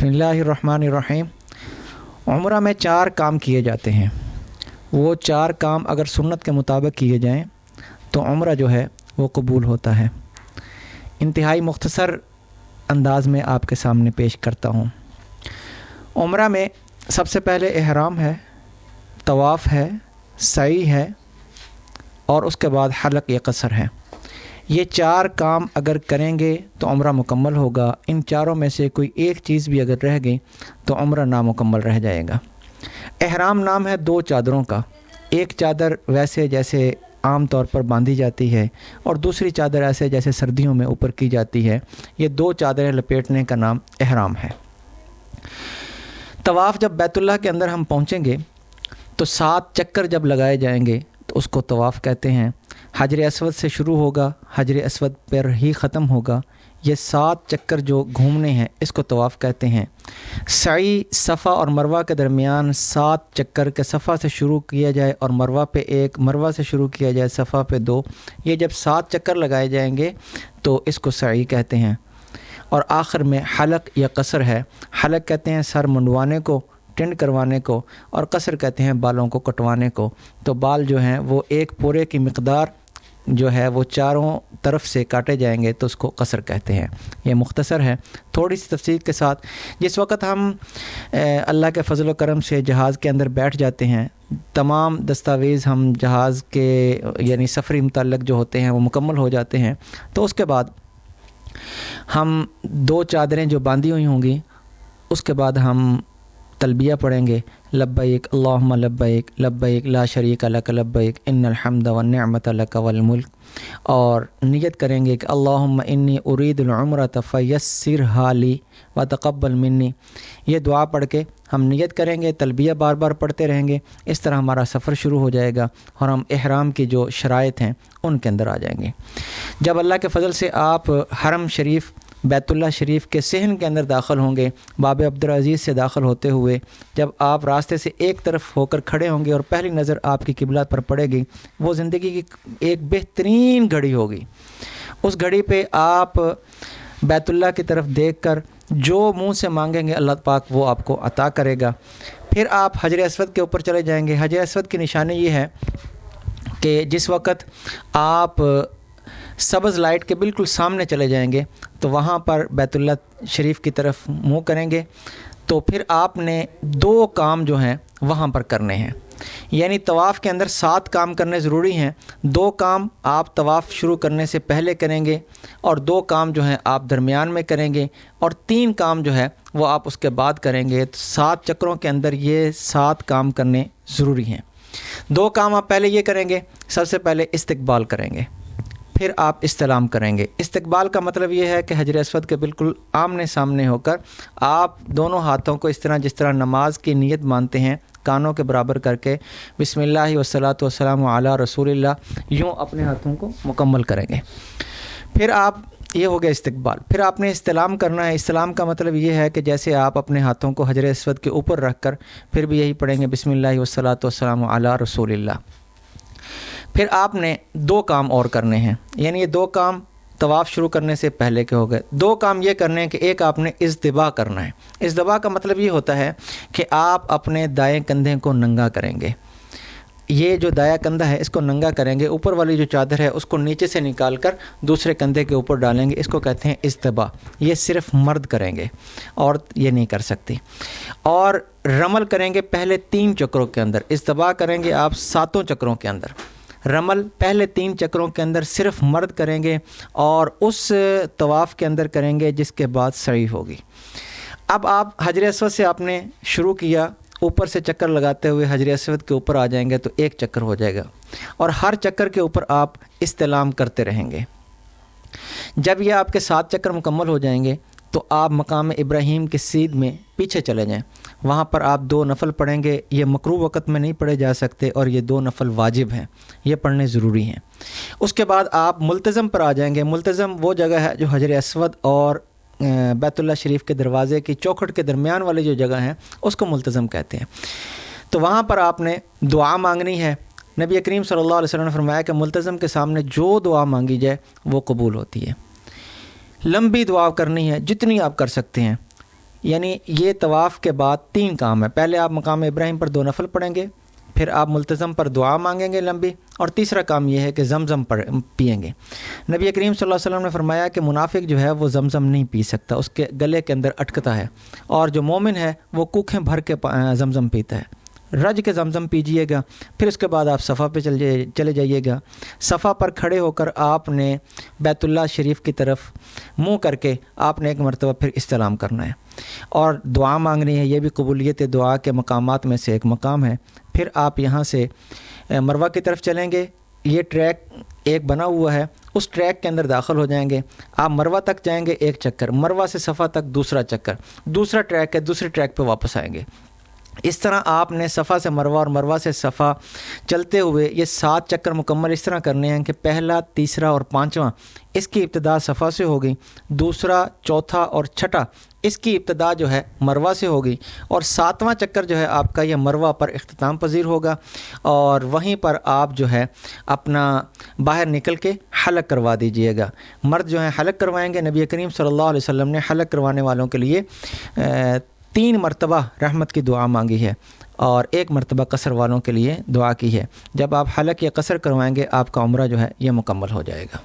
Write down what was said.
बिस्मिल्लाहिर्रहमानिर्रहीम। उम्रा में 4 काम किए जाते हैं। वो 4 काम अगर सुन्नत के मुताबिक किए जाएं तो उम्रा जो है वो कबूल होता है। इंतहाई मुख्तसर अंदाज़ में आपके सामने पेश करता हूँ। उम्रा में सबसे पहले इहराम है, तवाफ़ है, सई है और उसके बाद हलक या कसर है। ये 4 काम अगर करेंगे तो उम्रा मुकम्मल होगा। इन चारों में से कोई एक चीज़ भी अगर रह गई तो उम्रा नामुकम्मल रह जाएगा। इहराम नाम है 2 चादरों का। एक चादर वैसे जैसे आम तौर पर बांधी जाती है और दूसरी चादर ऐसे जैसे सर्दियों में ऊपर की जाती है। ये 2 चादरें लपेटने का नाम इहराम है। तवाफ़ जब बैतुल्लाह के अंदर हम पहुँचेंगे तो 7 चक्कर जब लगाए जाएंगे तो उसको तवाफ़ कहते हैं। हजर अस्वद से शुरू होगा, हजर अस्वद पर ही ख़त्म होगा। ये 7 चक्कर जो घूमने हैं इसको तवाफ़ कहते हैं। सई सफ़ा और मरवा के दरमियान 7 चक्कर के सफ़ा से शुरू किया जाए और मरवा पे 1, मरवा से शुरू किया जाए सफ़ा पे 2। ये जब 7 चक्कर लगाए जाएंगे तो इसको सई कहते हैं। और आखिर में हलक या कसर है। हलक कहते हैं सर मुंडवाने को, टिंड करवाने को, और कसर कहते हैं बालों को कटवाने को। तो बाल जो हैं वो एक पूरे की मिक़दार जो है वो चारों तरफ से काटे जाएंगे तो उसको कसर कहते हैं। ये मुख्तसर है। थोड़ी सी तफसील के साथ, जिस वक़्त हम अल्लाह के फजल व करम से जहाज़ के अंदर बैठ जाते हैं, तमाम दस्तावेज़ हम जहाज़ के यानी सफ़री मुतल्लक़ जो होते हैं वो मुकम्मल हो जाते हैं, तो उसके बाद हम 2 चादरें जो बांधी हुई होंगी उसके बाद हम तलबिया पढ़ेंगे, लब्बैक अल्लाहुम्मा लब्बैक लब्बैक ला शरीका लक लब्बैक इन्नल हम्द वन निअमत लक वल मुल्क। और नियत करेंगे कि अल्लाहुम्मा इन्नी उरीदुल उम्रत फयस्सिरहा ली व तक़ब्बल मिन्नी। ये दुआ पढ़ के हम नियत करेंगे, तलबिया बार बार पढ़ते रहेंगे। इस तरह हमारा सफ़र शुरू हो जाएगा और हम इहराम की जो शराइत हैं उनके अंदर आ जाएंगे। जब अल्लाह के फ़ज़ल से आप हरम शरीफ बैतुल्लाह शरीफ के सहन के अंदर दाखिल होंगे, बाब अब्दुल अज़ीज़ से दाखिल होते हुए जब आप रास्ते से एक तरफ होकर खड़े होंगे और पहली नज़र आपकी किबला पर पड़ेगी, वो ज़िंदगी की एक बेहतरीन घड़ी होगी। उस घड़ी पे आप बैतुल्लाह की तरफ देखकर जो मुंह से मांगेंगे अल्लाह पाक वो आपको अता करेगा। फिर आप हजर अस्वद के ऊपर चले जाएंगे। हजर अस्वद की निशानी ये है कि जिस वक़्त आप सब्ज़ लाइट के बिल्कुल सामने चले जाएंगे तो वहाँ पर बैतुल्लाह शरीफ की तरफ मुँह करेंगे तो फिर आपने 2 काम जो हैं वहाँ पर करने हैं। यानी तवाफ़ के अंदर 7 काम करने ज़रूरी हैं। 2 काम आप तवाफ़ शुरू करने से पहले करेंगे और 2 काम जो हैं आप दरमियान में करेंगे और 3 काम जो है वो आप उसके बाद करेंगे। तो 7 चक्रों के अंदर ये 7 काम करने ज़रूरी हैं। 2 काम आप पहले ये करेंगे, सबसे पहले इस्तकबाल करेंगे, फिर आप इस्तलाम करेंगे। इस्तकबाल का मतलब ये है कि हजर अस्वद के बिल्कुल आमने सामने होकर आप दोनों हाथों को इस तरह जिस तरह नमाज की नीयत मानते हैं कानों के बराबर करके बिस्मिल्लाह वस्सलातु वस्सलामु अला रसूलिल्लाह यूँ अपने हाथों को मुकम्मल करेंगे। फिर आप ये हो गया इस्तकबाल। फिर आपने इस्तलाम करना है। इस्तलाम का मतलब ये है कि जैसे आप अपने हाथों को हजर अस्वद के ऊपर रख कर फिर भी यही पढ़ेंगे बिस्मिल्लाह वस्सलातु वस्सलामु अला रसूलिल्लाह। फिर आपने 2 काम और करने हैं। यानी ये 2 काम तवाफ़ शुरू करने से पहले के हो गए। 2 काम ये करने हैं कि एक आपने इज़्तिबा करना है। इज़्तिबा का मतलब ये होता है कि आप अपने दाएं कंधे को नंगा करेंगे। ये जो दायां कंधा है इसको नंगा करेंगे, ऊपर वाली जो चादर है उसको नीचे से निकाल कर दूसरे कंधे के ऊपर डालेंगे। इसको कहते हैं इज़्तिबा। ये सिर्फ मर्द करेंगे, औरत ये नहीं कर सकती। और रमल करेंगे पहले 3 चक्रों के अंदर। इज़्तिबा करेंगे आप 7 चक्रों के अंदर। रमल पहले 3 चक्रों के अंदर सिर्फ मर्द करेंगे और उस तवाफ़ के अंदर करेंगे जिसके बाद सई होगी। अब आप हजर अस्वद से आपने शुरू किया, ऊपर से चक्कर लगाते हुए हजर अस्वद के ऊपर आ जाएंगे तो 1 चक्कर हो जाएगा और हर चक्कर के ऊपर आप इस्तलाम करते रहेंगे। जब ये आपके 7 चक्कर मुकम्मल हो जाएंगे तो आप मकाम इब्राहीम के सीध में पीछे चले जाएं। वहाँ पर आप 2 नफल पढ़ेंगे। ये मकरूह वक़्त में नहीं पढ़े जा सकते और ये 2 नफल वाजिब हैं, ये पढ़ने ज़रूरी हैं। उसके बाद आप मुल्तज़म पर आ जाएंगे। मुल्तज़म वो जगह है जो हजर अस्वद और बैतुल्लाह शरीफ के दरवाज़े की चौखट के दरमियान वाली जो जगह है उसको मुल्तज़म कहते हैं। तो वहाँ पर आपने दुआ मांगनी है। नबी करीम सल्लल्लाहु अलैहि वसल्लम ने फरमाया कि मुल्तज़म के सामने जो दुआ मांगी जाए वो कबूल होती है। लंबी दुआ करनी है जितनी आप कर सकते हैं। یعنی یہ طواف کے بعد 3 کام ہے. پہلے آپ مقام ابراہیم پر 2 نفل پڑھیں گے، پھر آپ ملتزم پر دعا مانگیں گے لمبی، اور تیسرا کام یہ ہے کہ زمزم پئیں گے. نبی کریم صلی اللہ علیہ وسلم نے فرمایا کہ منافق جو ہے وہ زمزم نہیں پی سکتا، اس کے گلے کے اندر اٹکتا ہے، اور جو مومن ہے وہ کوکھیں بھر کے زمزم پیتا ہے. رج کے زمزم پیجیے گا. پھر اس کے بعد آپ صفا پہ چلے جائیے گا. صفا پر کھڑے ہو کر آپ نے بیت اللہ شریف کی طرف منہ کر کے آپ نے ایک مرتبہ پھر استلام کرنا ہے اور دعا مانگنی ہے. یہ بھی قبولیت دعا کے مقامات میں سے ایک مقام ہے. پھر آپ یہاں سے مروہ کی طرف چلیں گے. یہ ٹریک ایک بنا ہوا ہے، اس ٹریک کے اندر داخل ہو جائیں گے. آپ مروہ تک جائیں گے 1 چکر، مروہ سے صفا تک 2 چکر، دوسرا ٹریک ہے، دوسرے ٹریک پہ واپس آئیں گے. اس طرح آپ نے صفا سے مروہ اور مروہ سے صفا چلتے ہوئے یہ 7 چکر مکمل اس طرح کرنے ہیں کہ پہلا، تیسرا اور 5واں اس کی ابتدا صفا سے ہوگی، دوسرا، چوتھا اور چھٹا اس کی ابتدا جو ہے مروہ سے ہوگی، اور 7واں چکر جو ہے آپ کا یہ مروہ پر اختتام پذیر ہوگا، اور وہیں پر آپ جو ہے اپنا باہر نکل کے حلق کروا دیجئے گا. مرد جو ہیں حلق کروائیں گے. نبی کریم صلی اللہ علیہ وسلم نے حلق کروانے والوں کے لیے 3 مرتبہ رحمت کی دعا مانگی ہے، اور 1 مرتبہ قصر والوں کے لیے دعا کی ہے. جب آپ حلق یا قصر کروائیں گے آپ کا عمرہ جو ہے یہ مکمل ہو جائے گا.